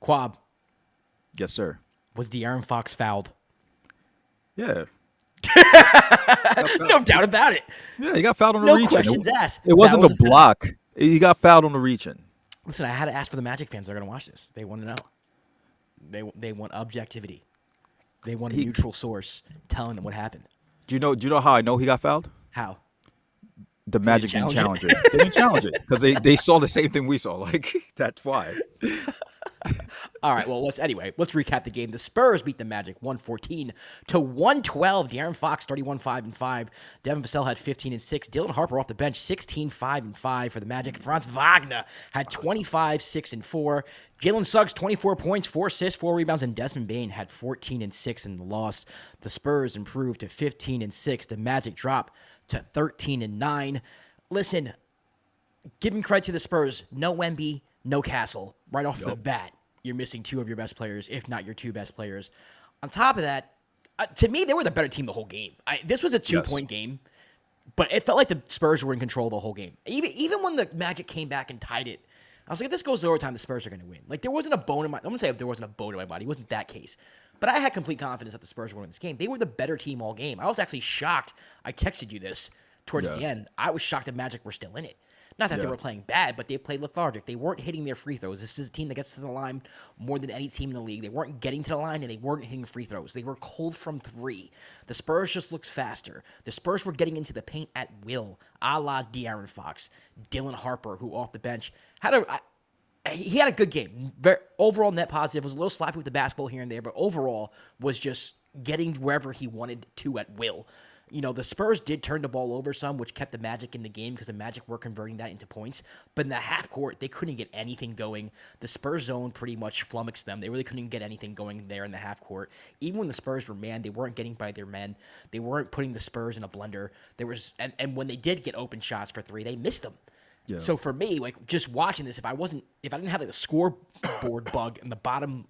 Kwab, Yes, sir. was De'Aaron Fox fouled? Yeah. Got No fouled. doubt about it. Yeah, he got fouled on the No reach-in. questions asked. It That wasn't was a a foul. block. He got fouled on the reach-in. Listen, I had to ask for the Magic fans that are going to watch this. They want to know. They want objectivity. They want a He, neutral source telling them what happened. do you know how I know he got fouled? How? The They Magic didn't didn't challenge challenge it. They didn't challenge it because they saw the same thing we saw. Like, that's why. All right, well, let's recap the game. The Spurs beat the Magic 114 to 112. De'Aaron Fox 31-5-5. Devin Vassell had 15-6. Dylan Harper off the bench 16-5-5 for the Magic. Franz Wagner had 25-6-4. Jalen Suggs 24 points, 4 assists, 4 rebounds, and Desmond Bane had 14-6 in the loss. The Spurs improved to 15-6. The Magic dropped to 13-9. Listen, giving credit to the Spurs, no Wemby, no Castle. Right off the bat, you're missing 2 of your best players, if not your 2 best players. On top of that, to me, they were the better team the whole game. This was a 2-point game, but it felt like the Spurs were in control the whole game. Even when the Magic came back and tied it, I was like, if this goes to overtime, the Spurs are going to win. Like, there wasn't a bone in my... I'm going to say there wasn't a bone in my body. It wasn't that case. But I had complete confidence that the Spurs were winning this game. They were the better team all game. I was actually shocked. I texted you this towards the end. I was shocked that Magic were still in it. Not that they were playing bad, but they played lethargic. They weren't hitting their free throws. This is a team that gets to the line more than any team in the league. They weren't getting to the line, and they weren't hitting free throws. They were cold from 3. The Spurs just looked faster. The Spurs were getting into the paint at will, a la De'Aaron Fox. Dylan Harper, who off the bench, he had a good game. Overall net positive. Was a little sloppy with the basketball here and there, but overall was just getting wherever he wanted to at will. You know, the Spurs did turn the ball over some, which kept the Magic in the game because the Magic were converting that into points. But in the half court, they couldn't get anything going. The Spurs zone pretty much flummoxed them. They really couldn't get anything going there in the half court. Even when the Spurs were man, they weren't getting by their men. They weren't putting the Spurs in a blender. And when they did get open shots for 3, they missed them. Yeah. So for me, like, just watching this, if I didn't have like a scoreboard bug in the bottom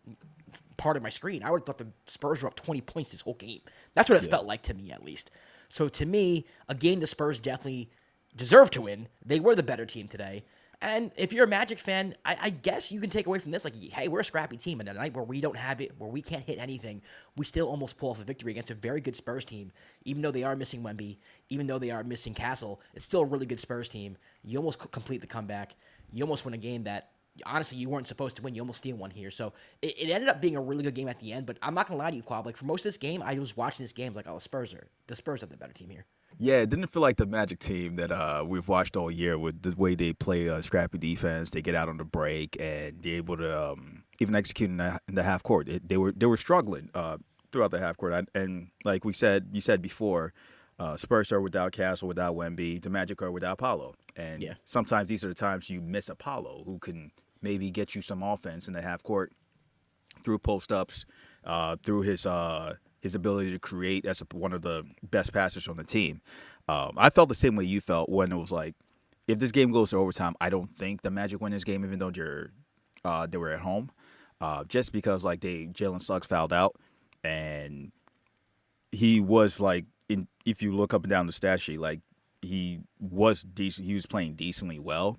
part of my screen, I would have thought the Spurs were up 20 points this whole game. That's what it felt like to me, at least. So to me, a game the Spurs definitely deserved to win. They were the better team today. And if you're a Magic fan, I guess you can take away from this, like, hey, we're a scrappy team. And a night where we don't have it, where we can't hit anything, we still almost pull off a victory against a very good Spurs team. Even though they are missing Wemby, even though they are missing Castle, it's still a really good Spurs team. You almost complete the comeback. You almost win a game that, honestly, you weren't supposed to win. You almost steal one here. So it ended up being a really good game at the end. But I'm not going to lie to you, Kwab. Like, for most of this game, I was watching this game like, oh, the Spurs are the better team here. Yeah, it didn't feel like the Magic team that we've watched all year with the way they play scrappy defense. They get out on the break and they're able to even execute in the half court. They were struggling throughout the half court. And like you said before, Spurs are without Castle, without Wemby. The Magic are without Apollo. And sometimes these are the times you miss Apollo, who can maybe get you some offense in the half court through post ups, through his ability to create as one of the best passers on the team. I felt the same way you felt when it was like, if this game goes to overtime, I don't think the Magic win this game, even though they were at home, just because like Jalen Suggs fouled out, and he was like, if you look up and down the stat sheet, like he was decent, he was playing decently well.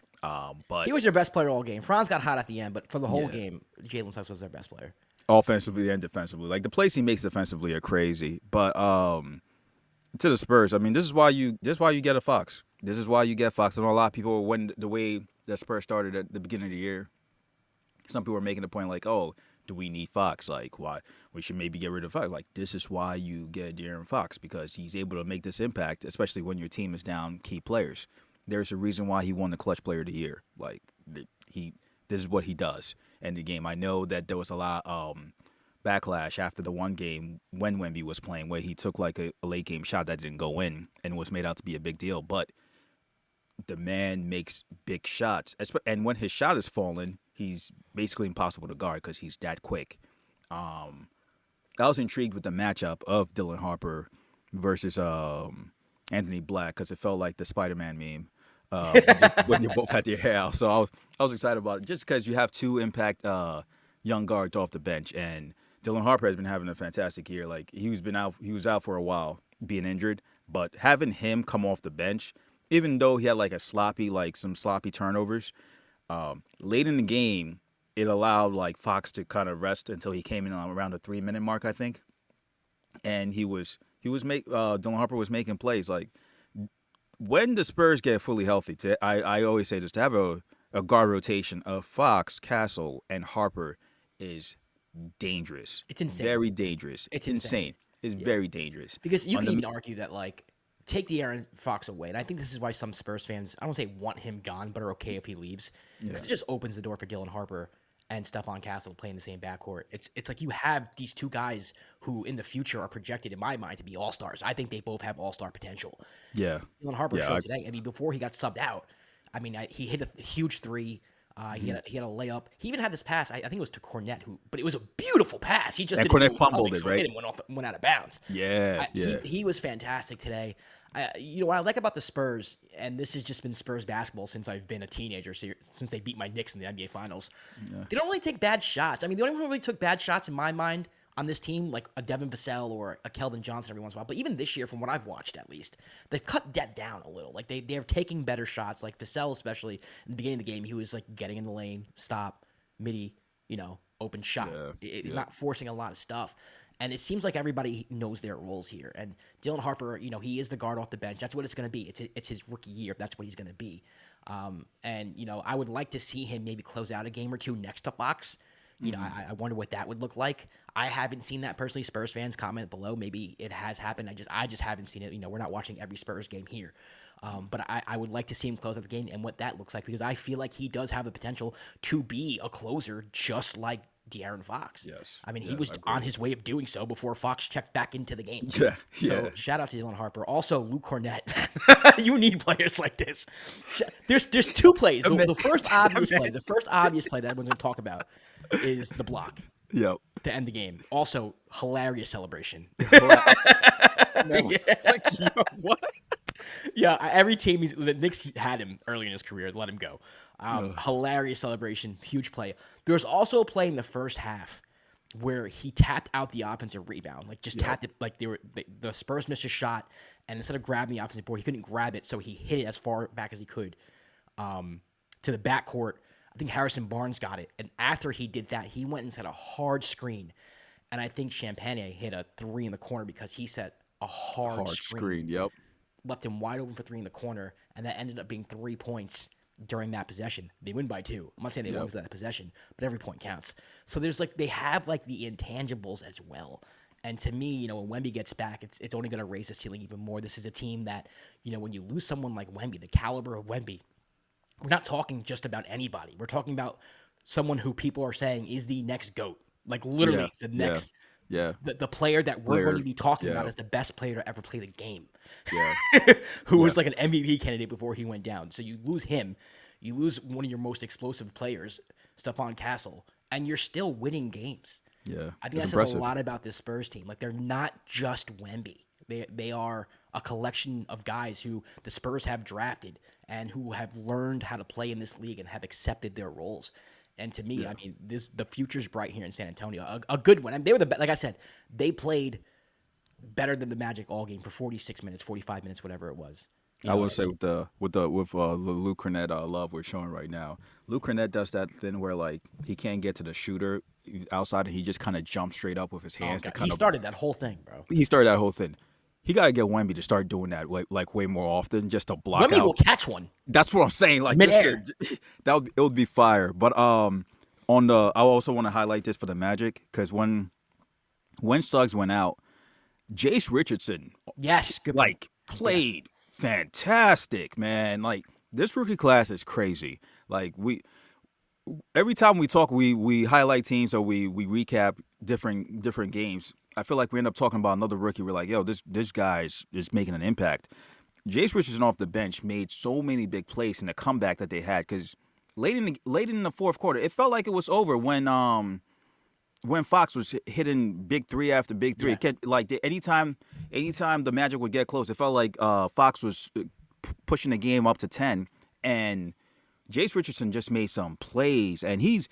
But he was their best player all game. Franz got hot at the end, but for the whole game, Jalen Suggs was their best player. Offensively and defensively. Like, the plays he makes defensively are crazy. But to the Spurs, I mean, this is why you get a Fox. This is why you get Fox. I know a lot of people, when the way that Spurs started at the beginning of the year, some people were making the point like, oh, do we need Fox? Like, why we should maybe get rid of Fox? Like, this is why you get De'Aaron Fox, because he's able to make this impact, especially when your team is down key players. There's a reason why he won the Clutch Player of the Year. Like, this is what he does in the game. I know that there was a lot backlash after the one game when Wemby was playing, where he took like a late game shot that didn't go in and was made out to be a big deal. But the man makes big shots, and when his shot is falling, he's basically impossible to guard because he's that quick. I was intrigued with the matchup of Dylan Harper versus Anthony Black, because it felt like the Spider-Man meme. When you both had your hair out. So I was excited about it, just because you have 2 impact young guards off the bench, and Dylan Harper has been having a fantastic year. Like, he was out for a while being injured, but having him come off the bench, even though he had like some sloppy turnovers, late in the game, it allowed like Fox to kind of rest until he came in around the 3 minute mark, I think. And Dylan Harper was making plays. Like when the Spurs get fully healthy, I always say this, to have a guard rotation of Fox, Castle, and Harper is dangerous. It's insane. Very dangerous. It's insane. It's very dangerous. Because you can even argue that, like, take De'Aaron Fox away. And I think this is why some Spurs fans, I don't say want him gone, but are okay if he leaves. Because it just opens the door for Dylan Harper and Stephon Castle playing the same backcourt. It's like you have these two guys who in the future are projected, in my mind, to be all-stars. I think they both have all-star potential. Yeah. Dylan Harper showed today. I mean, before he got subbed out, I mean, he hit a huge three. He had a layup. He even had this pass. I think it was to Cornette, but it was a beautiful pass. He just didn't Cornette fumbled it, so right? It went out of bounds. Yeah. He was fantastic today. What I like about the Spurs, and this has just been Spurs basketball since I've been a teenager, since they beat my Knicks in the NBA Finals. Yeah. They don't really take bad shots. I mean, the only one who really took bad shots in my mind on this team, like a Devin Vassell or a Keldon Johnson every once in a while, but even this year, from what I've watched at least, they've cut that down a little. Like they're taking better shots. Like Vassell, especially in the beginning of the game, he was like getting in the lane, stop, midi, open shot, not forcing a lot of stuff. And it seems like everybody knows their roles here. And Dylan Harper, he is the guard off the bench. That's what it's going to be. It's his rookie year. That's what he's going to be. I would like to see him maybe close out a game or two next to Fox. I wonder what that would look like. I haven't seen that personally. Spurs fans, comment below. Maybe it has happened. I just haven't seen it. We're not watching every Spurs game here. But I would like to see him close out the game and what that looks like, because I feel like he does have the potential to be a closer just like De'Aaron Fox. Yes. I mean, he was on his way of doing so before Fox checked back into the game. Yeah. So shout out to Dylan Harper. Also, Luke Cornette. You need players like this. There's two plays. The first obvious play that everyone's going to talk about is the block. Yep. To end the game. Also, hilarious celebration. It's like, what? Yeah, every team, the Knicks had him early in his career, let him go. Hilarious celebration, huge play. There was also a play in the first half where he tapped out the offensive rebound, like just tapped it, like the Spurs missed a shot, and instead of grabbing the offensive board, he couldn't grab it, so he hit it as far back as he could to the backcourt. I think Harrison Barnes got it, and after he did that, he went and set a hard screen, and I think Champagne hit a three in the corner because he set a hard screen. Yep. Left him wide open for three in the corner, and that ended up being 3 points during that possession. They win by 2. I'm not saying they won that possession, but every point counts. So there's they have the intangibles as well. And to me, when Wemby gets back, it's only going to raise the ceiling even more. This is a team that, when you lose someone like Wemby, the caliber of Wemby, we're not talking just about anybody. We're talking about someone who people are saying is the next GOAT. Like literally the next. Yeah. The player that we're going to be talking about as the best player to ever play the game. Yeah. Who was like an MVP candidate before he went down. So you lose him. You lose one of your most explosive players, Stephon Castle, and you're still winning games. Yeah. I think that says a lot about this Spurs team. Like, they're not just Wemby. They are a collection of guys who the Spurs have drafted and who have learned how to play in this league and have accepted their roles. And to me, I mean, the future's bright here in San Antonio. A good one. I mean, they were like I said, they played better than the Magic all game for 46 minutes, 45 minutes, whatever it was. I would say with the Luke Cornette love we're showing right now. Luke Cornette does that thing where he can't get to the shooter outside, and he just kind of jumps straight up with his hands to kind of. He started that whole thing, bro. He started that whole thing. He gotta get Wemby to start doing that like way more often, just to block out. Wemby will catch one. That's what I'm saying. Like mid-air. It would be fire. But I also want to highlight this for the Magic, because when Suggs went out, Jace Richardson, good played fantastic, man. Like, this rookie class is crazy. Like, every time we talk, we highlight teams or we recap different games. I feel like we end up talking about another rookie. We're like, yo, this guy is making an impact. Jace Richardson off the bench made so many big plays in the comeback that they had, because late in the fourth quarter, it felt like it was over when Fox was hitting big three after big three. Yeah. Anytime the Magic would get close, it felt like Fox was pushing the game up to 10, and Jace Richardson just made some plays, and he's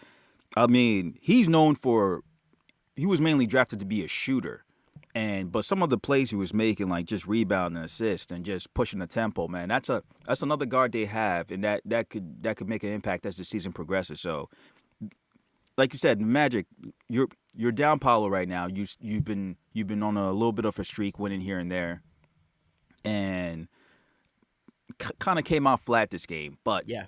known for. He was mainly drafted to be a shooter, but some of the plays he was making, like just rebound and assist and just pushing the tempo, man, that's another guard they have, and that could make an impact as the season progresses. So like you said, Magic, you're down Paolo right now. You've been on a little bit of a streak, winning here and there, and kind of came out flat this game. But Yeah,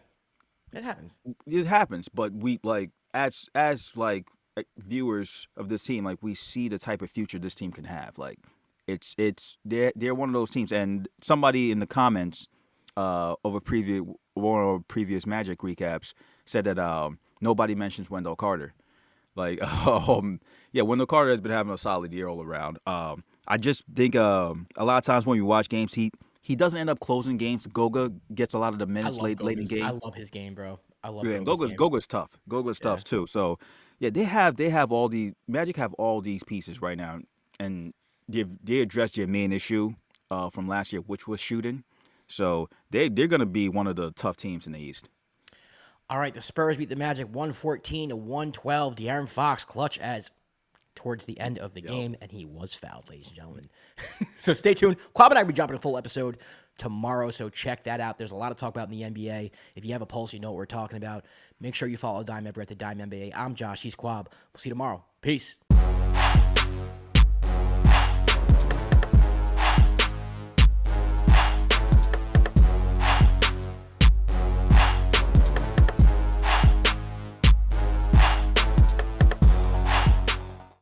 it happens. it happens. But we like as like viewers of this team, like we see the type of future this team can have. Like they're one of those teams. And somebody in the comments of a previous one of our previous Magic recaps said that nobody mentions Wendell Carter. Like, yeah, Wendell Carter has been having a solid year all around. I just think a lot of times when we watch games, he doesn't end up closing games. Goga gets a lot of the I minutes love late in the Goga's. I game. love his game, bro. I love Yeah, and Goga's game. Goga's tough. Goga's Yeah. tough too. So yeah, they have all the Magic have all these pieces right now, and they addressed their main issue from last year, which was shooting. So they're gonna be one of the tough teams in the East. All right, the Spurs beat the Magic 114 to 112. De'Aaron Fox clutch as towards the end of the game, and he was fouled, ladies and gentlemen. So stay tuned. Kwab and I will be dropping a full episode tomorrow, so check that out. There's a lot to talk about in the NBA. If you have a pulse, you know what we're talking about. Make sure you follow Dime Ever at the Dime NBA. I'm Josh. He's Kwab. We'll see you tomorrow. Peace.